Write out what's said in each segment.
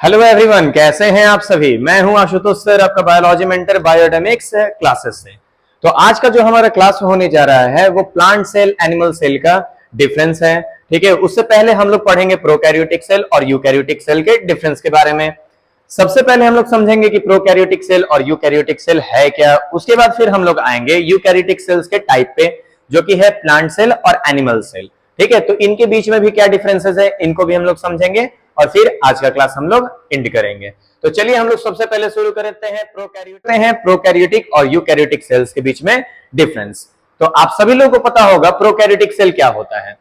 Hello everyone, कैसे हैं आप सभी। मैं हूं आशुतोष सर, आपका बायोलॉजी मेंटर बायोडायनेमिक्स क्लासेस से। तो आज का जो हमारा क्लास होने जा रहा है वो प्लांट सेल एनिमल सेल का डिफरेंस है। ठीक है, उससे पहले हम लोग पढ़ेंगे प्रोकैरियोटिक सेल और यूकैरियोटिक सेल के डिफरेंस के बारे में। सबसे पहले हम लोग समझेंगे कि प्रोकैरियोटिक सेल और यूकैरियोटिक सेल है क्या। उसके बाद फिर हम लोग आएंगे यूकैरियोटिक सेल्स के टाइप पे, जो कि है प्लांट सेल और एनिमल सेल। ठीक है, तो इनके बीच में भी क्या डिफरेंसेस है इनको भी हम लोग समझेंगे और फिर आज का क्लास हम लोग एंड करेंगे। तो चलिए हम लोग सबसे पहले शुरू करते हैं प्रोकैरियोटिक और यूकैरियोटिक सेल्स के बीच में डिफरेंस। तो आप सभी लोगों को पता होगा प्रोकैरियोटिक सेल क्या होता है।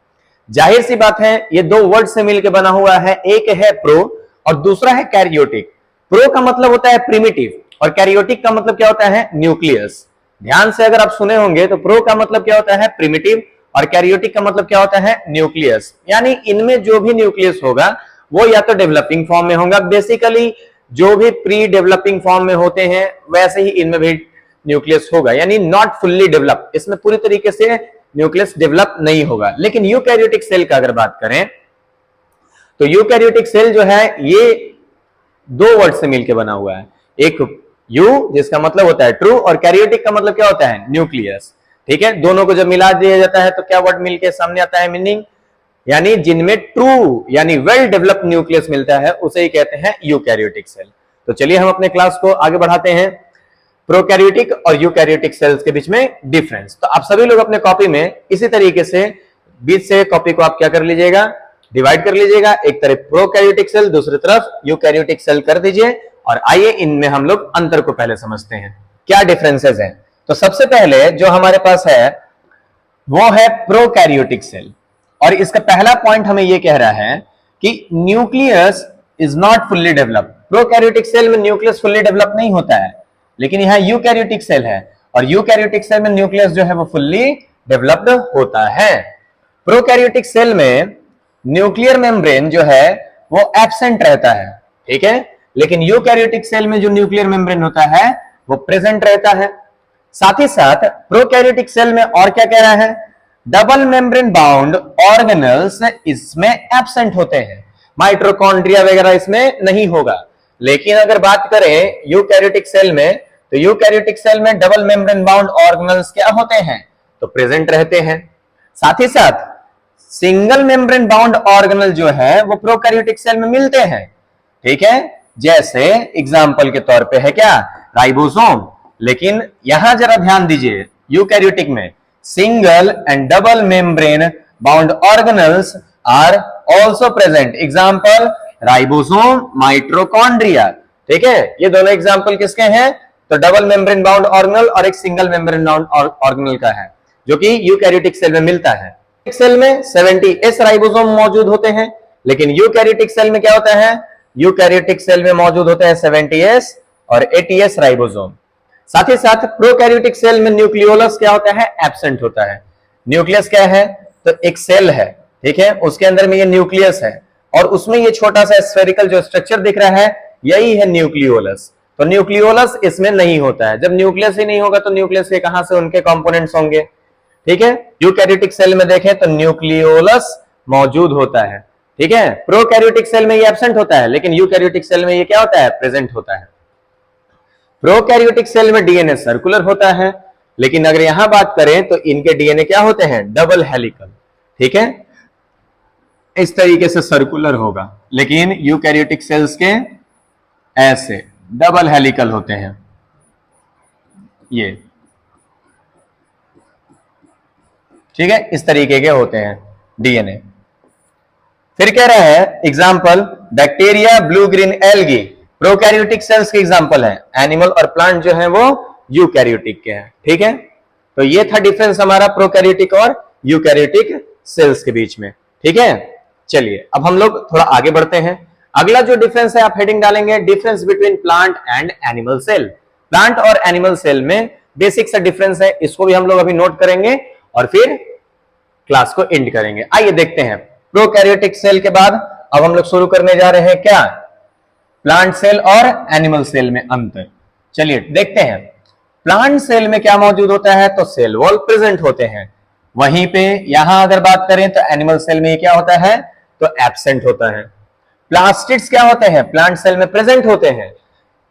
जाहिर सी बात है, ये दो वर्ड से मिलकर बना हुआ है, एक है प्रो और दूसरा है कैरियोटिक। प्रो का मतलब होता है प्रिमिटिव और कैरियोटिक का मतलब क्या होता है, न्यूक्लियस। ध्यान से अगर आप सुने होंगे तो प्रो का मतलब क्या होता है, प्रिमिटिव, और कैरियोटिक का मतलब क्या होता है, न्यूक्लियस। यानी इनमें जो भी न्यूक्लियस होगा वो या तो डेवलपिंग फॉर्म में होगा, बेसिकली जो भी प्री डेवलपिंग फॉर्म में होते हैं वैसे ही इनमें भी न्यूक्लियस होगा, यानी नॉट फुल्ली डेवलप, इसमें पूरी तरीके से न्यूक्लियस डेवलप नहीं होगा। लेकिन यूकैरियोटिक सेल का अगर बात करें तो यूकैरियोटिक सेल जो है ये दो वर्ड से मिलकर बना हुआ है, एक यू जिसका मतलब होता है ट्रू और कैरियोटिक का मतलब क्या होता है, न्यूक्लियस। ठीक है, दोनों को जब मिला दिया जाता है तो क्या वर्ड मिलके सामने आता है, मीनिंग, यानी जिनमें ट्रू यानी वेल डेवलप्ड न्यूक्लियस मिलता है उसे ही कहते हैं यूकैरियोटिक सेल। तो चलिए हम अपने क्लास को आगे बढ़ाते हैं, प्रोकैरियोटिक और यूकैरियोटिक सेल्स के बीच में डिफरेंस। तो आप सभी लोग अपने कॉपी में इसी तरीके से बीच से कॉपी को आप क्या कर लीजिएगा, डिवाइड कर लीजिएगा, एक तरफ प्रोकैरियोटिक सेल दूसरी तरफ यूकैरियोटिक सेल कर दीजिए। और आइए इनमें हम लोग अंतर को पहले समझते हैं, क्या डिफरेंसेस हैं। तो सबसे पहले जो हमारे पास है वो है प्रोकैरियोटिक सेल, और इसका पहला पॉइंट हमें यह कह रहा है कि nucleus is not fully developed. Prokaryotic cell में न्यूक्लियस फुल्ली डेवलप नहीं होता है, लेकिन यहां यूकैरियोटिक सेल है और यूकैरियोटिक सेल में न्यूक्लियस जो है वो फुल्ली डेवलप्ड होता है। प्रोकैरियोटिक सेल में न्यूक्लियर मेम्ब्रेन जो है वो एब्सेंट रहता है, ठीक है, लेकिन यूकैरियोटिक सेल में जो न्यूक्लियर मेम्ब्रेन होता है वो प्रेजेंट रहता है। साथ ही साथ प्रोकैरियोटिक सेल में और क्या कह रहा है, डबल मेम्ब्रेन बाउंड ऑर्गेनल्स इसमें एब्सेंट होते हैं, माइटोकॉन्ड्रिया वगैरह इसमें नहीं होगा। लेकिन अगर बात करें यूकैरियोटिक सेल में, तो यूकैरियोटिक सेल में डबल मेम्ब्रेन बाउंड ऑर्गेनल्स क्या होते हैं, तो प्रेजेंट रहते हैं। साथ ही साथ सिंगल मेम्ब्रेन बाउंड ऑर्गेनल जो है वो प्रोकैरियोटिक सेल में मिलते हैं, ठीक है, जैसे एग्जांपल के तौर पे है क्या, राइबोसोम। लेकिन यहां जरा ध्यान दीजिए, यूकैरियोटिक में single and double membrane bound organelles are also present, example ribosome, mitochondria. ठीक है, ये दोनों एग्जांपल किसके हैं, तो डबल मेम्ब्रेन बाउंड ऑर्गेनल और एक सिंगल मेम्ब्रेन बाउंड ऑर्गेनल का है, जो कि यूकैरियोटिक सेल में मिलता है। सेल में 70s राइबोसोम मौजूद होते हैं, लेकिन यूकैरियोटिक सेल में क्या होता है, यूकैरियोटिक सेल में मौजूद होते हैं 70s और 80s राइबोसोम। साथ ही साथ प्रोकैरियोटिक सेल में न्यूक्लियोलस क्या होता है, एब्सेंट होता है। न्यूक्लियस क्या है, तो एक सेल है, ठीक है, उसके अंदर में ये न्यूक्लियस है और उसमें ये छोटा सा स्फेरिकल जो स्ट्रक्चर दिख रहा है यही है न्यूक्लियोलस। तो न्यूक्लियोलस इसमें नहीं होता है। जब न्यूक्लियस ही नहीं होगा तो न्यूक्लियस के कहां से उनके कंपोनेंट्स होंगे, ठीक है। यूकैरियोटिक सेल में देखें तो न्यूक्लियोलस मौजूद होता है, ठीक है। प्रोकैरियोटिक सेल में ये एब्सेंट होता है, लेकिन यूकैरियोटिक सेल में ये क्या होता है, प्रेजेंट होता है। प्रोकैरियोटिक सेल में डीएनए सर्कुलर होता है, लेकिन अगर यहां बात करें तो इनके डीएनए क्या होते हैं, डबल हेलिकल, ठीक है, इस तरीके से सर्कुलर होगा। लेकिन यूकैरियोटिक सेल्स के ऐसे डबल हेलिकल होते हैं, ये ठीक है, इस तरीके के होते हैं डीएनए। फिर कह रहा है example bacteria, blue green algae prokaryotic cells के एग्जाम्पल है, एनिमल और प्लांट जो है वो यूकैरियोटिक के हैं, ठीक है। तो ये था डिफरेंस हमारा प्रोकैरियोटिक और यूकैरियोटिक सेल्स के बीच में, ठीक है। चलिए अब हम लोग थोड़ा आगे बढ़ते हैं। अगला जो डिफरेंस है आप हेडिंग डालेंगे, difference between plant and animal cell. Plant और एनिमल सेल में बेसिक सा डिफरेंस है, इसको भी हम लोग अभी नोट करेंगे और फिर क्लास को एंड करेंगे। आइए देखते हैं प्रोकैरियोटिक सेल के बाद अब हम लोग शुरू करने जा रहे हैं क्या, प्लांट सेल और एनिमल सेल में अंतर। चलिए देखते हैं। प्लांट सेल में क्या मौजूद होता है, तो सेल वॉल प्रेजेंट होते हैं। वहीं पे यहां अगर बात करें तो एनिमल सेल में क्या होता है, तो एब्सेंट होता है। प्लास्टिड्स क्या होते हैं, प्लांट सेल में प्रेजेंट होते हैं,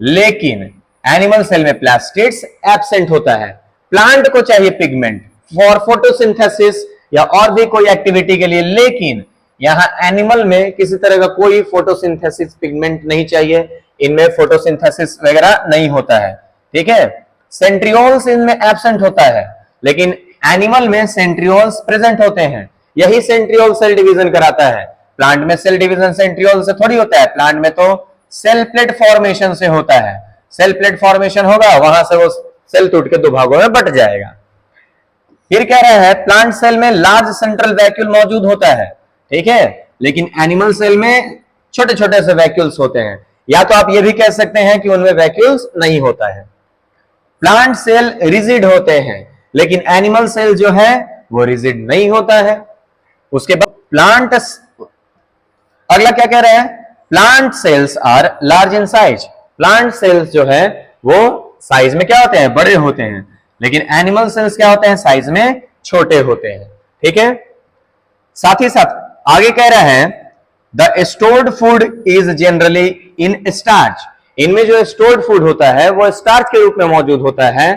लेकिन एनिमल सेल में प्लास्टिड्स एब्सेंट होता है। प्लांट को चाहिए पिगमेंट फॉर फोटोसिंथेसिस या और भी कोई एक्टिविटी के लिए, लेकिन यहां एनिमल में किसी तरह का कोई फोटोसिंथेसिस पिगमेंट नहीं चाहिए, इनमें फोटोसिंथेसिस वगैरह नहीं होता है। ठीक है, सेंट्रियोल्स इनमें एब्सेंट होता है, लेकिन एनिमल में सेंट्रियोल्स प्रेजेंट होते हैं। यही सेंट्रियोल सेल डिवीजन कराता है। प्लांट में सेल डिवीजन सेंट्रियोल से थोड़ी होता है, प्लांट में तो सेल प्लेट फॉर्मेशन से होता है। सेल प्लेट फॉर्मेशन होगा, वहां से वो सेल टूट के दो भागों में बट जाएगा। फिर कह रहा है प्लांट सेल में लार्ज सेंट्रल वैक्यूल मौजूद होता है, ठीक है, लेकिन एनिमल सेल में छोटे छोटे से वैक्यूल्स होते हैं, या तो आप ये भी कह सकते हैं कि उनमें वैक्यूल्स नहीं होता है। प्लांट सेल रिजिड होते हैं, लेकिन एनिमल सेल जो है वो रिजिड नहीं होता है। उसके बाद प्लांट, अगला क्या कह रहे हैं, plant cells are large in size. Plant cells जो है वो साइज में क्या होते हैं, बड़े होते हैं, लेकिन एनिमल सेल्स क्या होते हैं, साइज में छोटे होते हैं। ठीक है, साथ ही साथ आगे कह रहा है the stored food is generally in starch. इनमें जो स्टोर्ड फूड होता है वो स्टार्च के रूप में मौजूद होता है,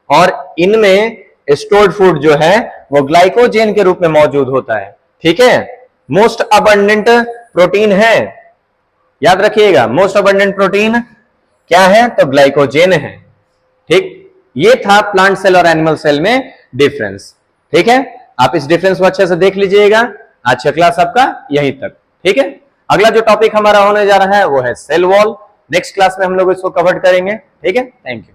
और इनमें स्टोर्ड फूड जो है वो ग्लाइकोजेन के रूप में मौजूद होता है। ठीक है, मोस्ट अबंडेंट प्रोटीन है, याद रखिएगा मोस्ट अबंडेंट प्रोटीन क्या है, तो ग्लाइकोजेन है। ठीक, ये था प्लांट सेल और एनिमल सेल में डिफरेंस। ठीक है, आप इस डिफरेंस को अच्छे से देख लीजिएगा। आज का क्लास आपका यहीं तक। ठीक है, अगला जो टॉपिक हमारा होने जा रहा है वो है सेल वॉल। नेक्स्ट क्लास में हम लोग इसको कवर करेंगे। ठीक है, थैंक यू।